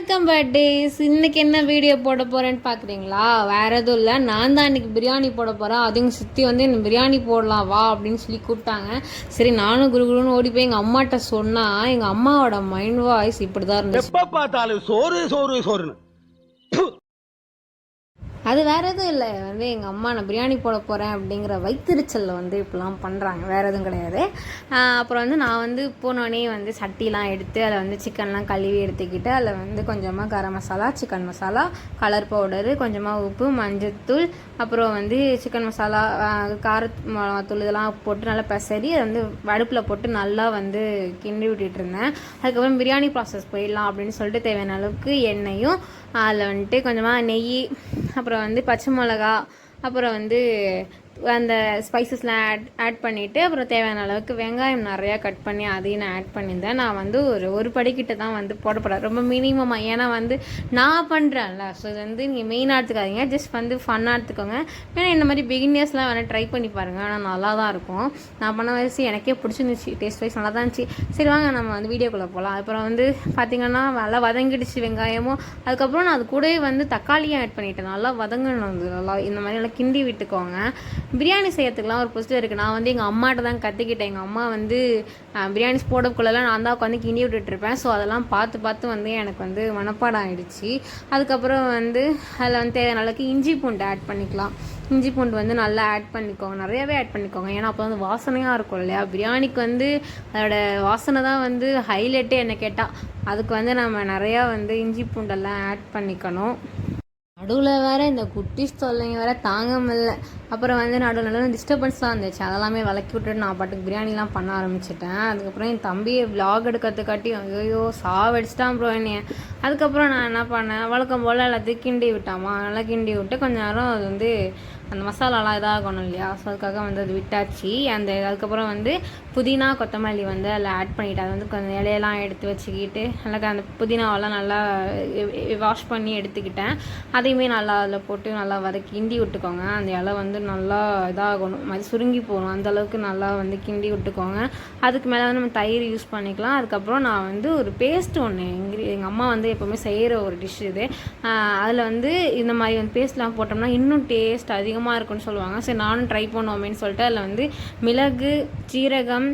வணக்கம் பர்த்டேஸ். இன்னைக்கு என்ன வீடியோ போட போறேன்னு பார்க்குறீங்களா? வேற எதுவும் இல்லை, நான் தான் இன்னைக்கு பிரியாணி போட போகிறேன். அதுங்க சுற்றி வந்து இந்த பிரியாணி போடலாம் வா அப்படின்னு சொல்லி கூப்பிட்டாங்க. சரி நானும் குருகுருன்னு ஓடி போய் எங்கள் அம்மாட்ட சொன்னால் எங்கள் அம்மாவோட மைண்ட் வாய்ஸ் இப்படி தான் இருந்துச்சு. எப்போ பார்த்தாலும் சோறு சோறு சோறுன்னு. அது வேறு எதுவும் இல்லை, வந்து எங்கள் அம்மா நான் பிரியாணி போட போகிறேன் அப்படிங்கிற வைத்திருச்சலில் வந்து இப்படிலாம் பண்ணுறாங்க, வேறு எதுவும் கிடையாது. அப்புறம் வந்து நான் வந்து போனோடனே வந்து சட்டிலாம் எடுத்து அதில் வந்து சிக்கன்லாம் கழுவி எடுத்துக்கிட்டு அதில் வந்து கொஞ்சமாக garam masala, chicken masala, colour powder, கொஞ்சமாக உப்பு, மஞ்சத்தூள், அப்புறம் வந்து சிக்கன் மசாலா, காரத்தூள் இதெல்லாம் போட்டு நல்லா பெசரி அதை வந்து அடுப்பில் போட்டு நல்லா வந்து கிண்டி விட்டுட்டு இருந்தேன். அதுக்கப்புறம் பிரியாணி ப்ராசஸ் போயிடலாம் அப்படின்னு சொல்லிட்டு தேவையான அளவுக்கு எண்ணெயும் அதில் வந்துட்டு கொஞ்சமாக நெய், அப்புறம் வந்து பச்சை மிளகா, அப்புறம் வந்து அந்த ஸ்பைசஸ்லாம் ஆட் பண்ணிவிட்டு அப்புறம் தேவையான அளவுக்கு வெங்காயம் நிறையா கட் பண்ணி அதையும் நான் ஆட் பண்ணியிருந்தேன். நான் வந்து ஒரு படிக்கிட்ட தான் வந்து போடப்படாது, ரொம்ப மினிமமாக. ஏன்னா வந்து நான் பண்ணுறேன்ல, ஸோ இது வந்து நீங்கள் மெயினாக எடுத்துக்காதீங்க, ஜஸ்ட் வந்து ஃபன்னாக எடுத்துக்கோங்க. ஏன்னா இந்த மாதிரி பிகினியர்ஸ்லாம் வேணால் ட்ரை பண்ணி பாருங்கள், ஆனால் நல்லா தான் இருக்கும். நான் பண்ண வயசு எனக்கே பிடிச்சிருந்துச்சு, டேஸ்ட் வைஸ் நல்லா தான் இருந்துச்சு. சரி வாங்க நம்ம வந்து வீடியோக்குள்ளே போகலாம். அப்புறம் வந்து பார்த்திங்கன்னா நல்லா வதங்கிடுச்சு வெங்காயமும். அதுக்கப்புறம் நான் அது கூடவே வந்து தக்காளியும் ஆட் பண்ணிட்டேன். நல்லா வதங்கணும், வந்து நல்லா இந்த மாதிரி நல்லா கிண்டி விட்டுக்கோங்க. பிரியாணி செய்யறதுக்குலாம் ஒரு ப்ரொசீஜர் இருக்குது. நான் வந்து எங்கள் அம்மாட்ட தான் கற்றுக்கிட்டேன். எங்கள் அம்மா வந்து பிரியாணிஸ் போடக்குள்ளெல்லாம் நான் தான் உட்காந்து கிண்டி விட்டுட்ருப்பேன். ஸோ அதெல்லாம் பார்த்து வந்து எனக்கு வந்து மனப்பாடம் ஆகிடுச்சு. அதுக்கப்புறம் வந்து அதில் வந்து தேவையான அளவுக்கு இஞ்சி பூண்டு ஆட் பண்ணிக்கலாம். இஞ்சி பூண்டு வந்து நல்லா ஆட் பண்ணிக்கோங்க, நிறையாவே ஆட் பண்ணிக்கோங்க. ஏன்னா அப்போ வந்து வாசனையாக இருக்கும் இல்லையா, பிரியாணிக்கு வந்து அதோட வாசனை தான் வந்து ஹைலைட்டே என்ன கேட்டால். அதுக்கு வந்து நம்ம நிறையா வந்து இஞ்சி பூண்டெல்லாம் ஆட் பண்ணிக்கணும். நடுவில் வேறு இந்த குட்டிஸ் தொல்லைங்க வேறு தாங்க முடியல. அப்புறம் வந்து நடுவில் டிஸ்டர்பன்ஸ்லாம் இருந்துச்சு, அதெல்லாமே விளக்கி விட்டுட்டு நான் பாட்டுக்கு பிரியாணிலாம் பண்ண ஆரம்பிச்சிட்டேன். அதுக்கப்புறம் என் தம்பியை விலாக் எடுக்கிறதுக்காட்டி ஐயோ சாவடிச்சிட்டான் ப்ரோ என்னைய. அதுக்கப்புறம் நான் என்ன பண்ணேன், வழக்கம் போல் எல்லாத்தையும் கிண்டி விட்டாமா, நல்லா கிண்டி விட்டு கொஞ்ச நேரம் அது வந்து அந்த மசாலாலாம் இதாகணும் இல்லையா, ஸோ அதுக்காக வந்து அது விட்டாச்சு. அதுக்கப்புறம் வந்து புதினா கொத்தமல்லி வந்து அதில் ஆட் பண்ணிவிட்டு அதை வந்து கொஞ்சம் இலையெல்லாம் எடுத்து வச்சுக்கிட்டு நல்லா அந்த புதினாவெல்லாம் நல்லா வாஷ் பண்ணி எடுத்துக்கிட்டேன். அதையுமே நல்லா அதில் போட்டு நல்லா கிண்டி விட்டுக்கோங்க. அந்த இலை வந்து நல்லா இதாகணும், மாதிரி சுருங்கி போகணும், அந்தளவுக்கு நல்லா வந்து கிண்டி விட்டுக்கோங்க. அதுக்கு மேலே வந்து நம்ம தயிர் யூஸ் பண்ணிக்கலாம். அதுக்கப்புறம் நான் வந்து ஒரு பேஸ்ட் ஒன்று எங்கள் அம்மா வந்து எப்போவுமே செய்கிற ஒரு டிஷ் இது. அதில் வந்து இந்த மாதிரி வந்து பேஸ்ட்லாம் போட்டோம்னா இன்னும் டேஸ்ட் அதிகமாக இருக்குன்னு சொல்லுவாங்க. சரி நானும் ட்ரை பண்ணுவோமேன்னு சொல்லிட்டு அதில் வந்து மிளகு, சீரகம்,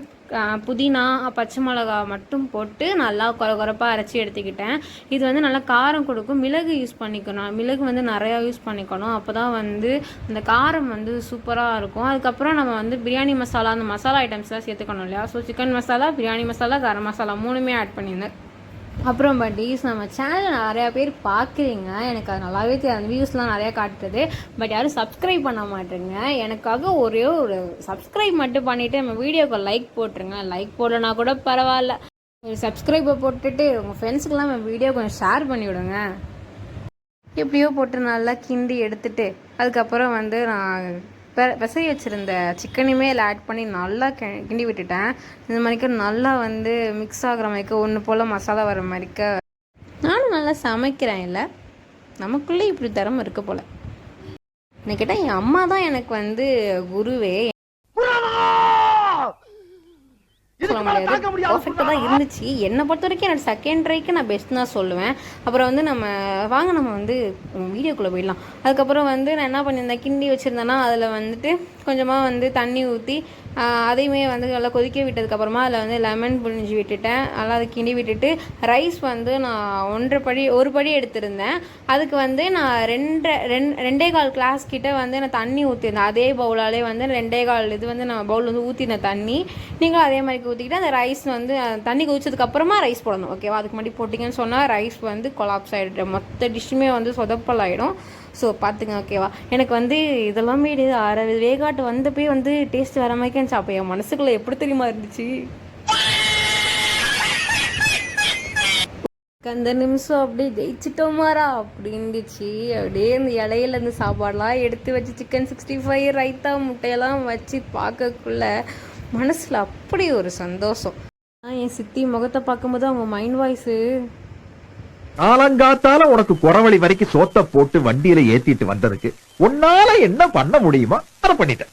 புதினா, பச்சை மிளகா மட்டும் போட்டு நல்லா குறப்பாக அரைச்சி எடுத்துக்கிட்டேன். இது வந்து நல்லா காரம் கொடுக்கும். மிளகு யூஸ் பண்ணிக்கணும், மிளகு வந்து நிறையா யூஸ் பண்ணிக்கணும், அப்போ தான் வந்து அந்த காரம் வந்து சூப்பராக இருக்கும். அதுக்கப்புறம் நம்ம வந்து பிரியாணி மசாலா, அந்த மசாலா ஐட்டம்ஸ்லாம் சேர்த்துக்கணும் இல்லையா. ஸோ சிக்கன் மசாலா, பிரியாணி மசாலா, கரம் மசாலா மூணுமே ஆட் பண்ணியிருந்தேன். அப்புறம் பட்டீஸ் நம்ம சேனல் நிறையா பேர் பார்க்குறீங்க, எனக்கு அது நல்லாவே தெரியும், அந்த வியூஸ்லாம் நிறையா காட்டுறது. பட் யாரும் சப்ஸ்கிரைப் பண்ண மாட்டேங்க. எனக்காக ஒரே ஒரு சப்ஸ்கிரைப் மட்டும் பண்ணிவிட்டு நம்ம வீடியோக்கு லைக் போட்டுருங்க. லைக் போடலனா கூட பரவாயில்ல, ஒரு சப்ஸ்கிரைபை போட்டுட்டு உங்கள் ஃப்ரெண்ட்ஸுக்கெல்லாம் நம்ம வீடியோ கொஞ்சம் ஷேர் பண்ணிவிடுங்க. எப்படியோ போட்டு நல்லா கிண்டி எடுத்துட்டு அதுக்கப்புறம் வந்து நான் விசைய வச்சுருந்த சிக்கனையுமே இதில் ஆட் பண்ணி நல்லா கிண்டி விட்டுட்டேன். இந்த மாதிரிக்கு நல்லா வந்து மிக்ஸ் ஆகிற மாதிரிக்க ஒன்று போல் மசாலா வர மாதிரிக்க நானும் நல்லா சமைக்கிறேன். இல்லை நமக்குள்ளே இப்படி தரம் இருக்க போல். என்ன கேட்டால் என் அம்மா தான் எனக்கு வந்து குருவே சொல்ல முடியாது, பர்ஃபெக்டாக தான் இருந்துச்சு. என்னை பொறுத்த வரைக்கும் என்னோட செகண்ட் ட்ரைக்கு நான் பெஸ்ட் தான் சொல்லுவேன். அப்புறம் வந்து நம்ம வந்து வீடியோக்குள்ளே போயிடலாம். அதுக்கப்புறம் வந்து நான் என்ன பண்ணியிருந்தேன், கிண்டி வச்சுருந்தேன்னா அதில் வந்துட்டு கொஞ்சமாக வந்து தண்ணி ஊற்றி அதையுமே வந்து நல்லா கொதிக்க விட்டதுக்கப்புறமா அதில் வந்து லெமன் புழிஞ்சு விட்டுட்டேன். நல்லா அதை கிண்டி விட்டுட்டு ரைஸ் வந்து நான் ஒரு படி எடுத்திருந்தேன். அதுக்கு வந்து நான் 2.25 கிளாஸ் கிட்ட வந்து நான் தண்ணி ஊற்றிருந்தேன். அதே பவுலாலே வந்து 2.25 இது வந்து நான் பவுல் வந்து ஊற்றினேன் தண்ணி. நீங்களும் அதே மாதிரி ஊற்றிக்கிட்டு அந்த ரைஸ் வந்து தண்ணி கொதிச்சதுக்கப்புறமா ரைஸ் போடணும், ஓகேவா. அதுக்கு முன்னாடி போட்டிங்கன்னு சொன்னால் ரைஸ் வந்து கொலாப்ஸ் ஆகிடும், மொத்த டிஷ்ஷுமே வந்து சொதப்பல் ஆகிடும். ஸோ பார்த்துங்க, ஓகேவா. எனக்கு வந்து இதெல்லாமே 6 வேகாட்டு வந்தப்பே வந்து டேஸ்ட் வர மாதிரி இருந்துச்சு. அப்போ என் மனசுக்குள்ளே எப்படி தெரியுமா இருந்துச்சு, அந்த நிமிஷம் அப்படியே ஜெயிச்சிட்டோமாரா அப்படி இருந்துச்சு. அப்படியே இந்த இலையில இருந்து சாப்பாடெலாம் எடுத்து வச்சு சிக்கன் 65 ரைத்தா முட்டையெல்லாம் வச்சு பார்க்கக்குள்ள மனசில் அப்படி ஒரு சந்தோஷம். என் சித்தி முகத்தை பார்க்கும்போது அவங்க மைண்ட் வாய்ஸு காலங்காத்தால உனக்கு குறவழி வரைக்கும் சோத்த போட்டு வண்டியில ஏத்திட்டு வந்ததுக்கு உன்னால என்ன பண்ண முடியுமா அதை பண்ணிட்டேன்.